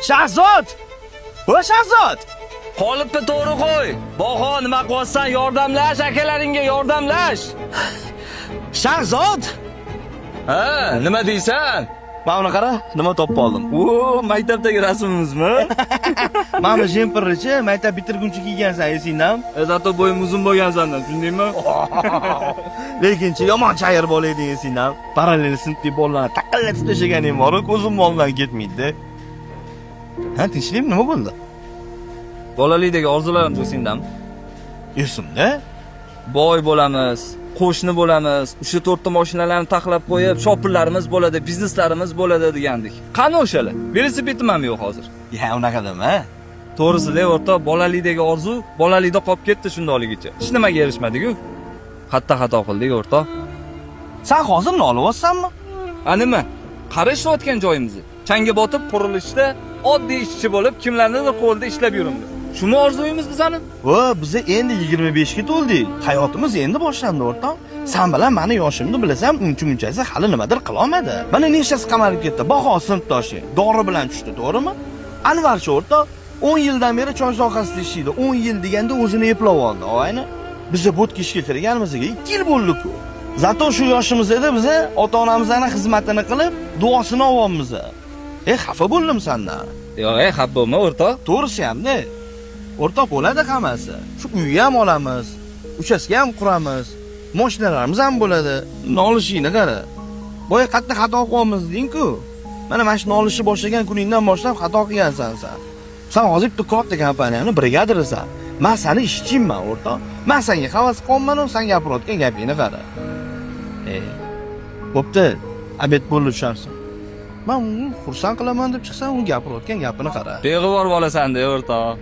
Shahzod! Voy Shahzod! Qolibdi to'g'ri qo'y. Baho nima qilyapsan? Yordamlash akalaringga yordamlash. Shahzod! Ha, nima deysan? Mana qara, nima topib oldim. O, maktabdagi rasmimizmi? Mana jemperlichi, maktab bitirguncha kiygansan, esingdami? Zato bo'yim uzun bo'lgansan-da, tushundingmi? Lekinchi yomon chayir bola eding, esingdami? Parallel sinfdagi bolalarni taqillatib tashlaganing bor, ko'zim moldan ketmaydi. Ha, tinchlikmi, nima bo'ldi? Bolalikdagi orzularim esingdami? Esimda? Boy bo'lamiz, qo'shni bo'lamiz, o'sha 4 ta mashinalarni taxlab qo'yib, shopirlarimiz bo'ladi, bizneslarimiz bo'ladi degandik. Qani o'shalar? Velosipedim ham yo'q hozir. Ya, unaqa dema. To'g'risi-da, o'rta bolalikdagi orzu bolalikda qolib ketdi shundoligicha. Hech nimaga erishmadik-ku. Xato qildik, o'rta. Sen hozir nolibyapsanmi? A nima? Qara ishlayotgan joyimizni. Changga botib qurilishda oddiy ishchi bo'lib, kimlarnidir qo'lida ishlab yuribdi. Shuni orzuyimiz bizani? Vo, biz endi 25 ga to'ldik. Hayotimiz endi boshlandi, o'rtoq. Sen bilan meni yoshimni bilasan, uncha-munchasi hali nimadir qila olmadi. Mana nechasi qamalib ketdi. Baho sinfdoshi, dori bilan tushdi, to'g'rimi? Anvarchi o'rtoq 10 yildan beri choy sohasida ishlaydi. 10 yil deganda o'zini eplab oldi, oyna. Biz bo'tga ishga kirganimizga 2 yil bo'ldi-ku. Zato shu yoshimizda biz ota-onamizning xizmatini qilib, duosini olyapmiz. Xafa bo'ldim sendan. Yo'q, xafa bo'lma, o'rtoq. To'g'risi ham-da. O'rtoq bo'ladi hammasi. Shu uyni ham olamiz, uchastka ham quramiz, mashinalarimiz ham bo'ladi. Nolishingni qara. Boya qattiq xato qilamiz ding-ku. Mana shu nolishni boshlagan kuningdan boshlab xato qilgansan sen. Sen hozir bitta katta kompaniyani brigadirisan. Men seni ishchimman, o'rtoq. Men senga havas qilmayman, sen gapirayotgan gapingni qara. Bo'pti, obed bo'ldi tusharsan. Men uni xursand qilaman deb chiqsam, u gapirayotgan gapini qara. Beg'ubor bo'lasan-da, o'rtoq.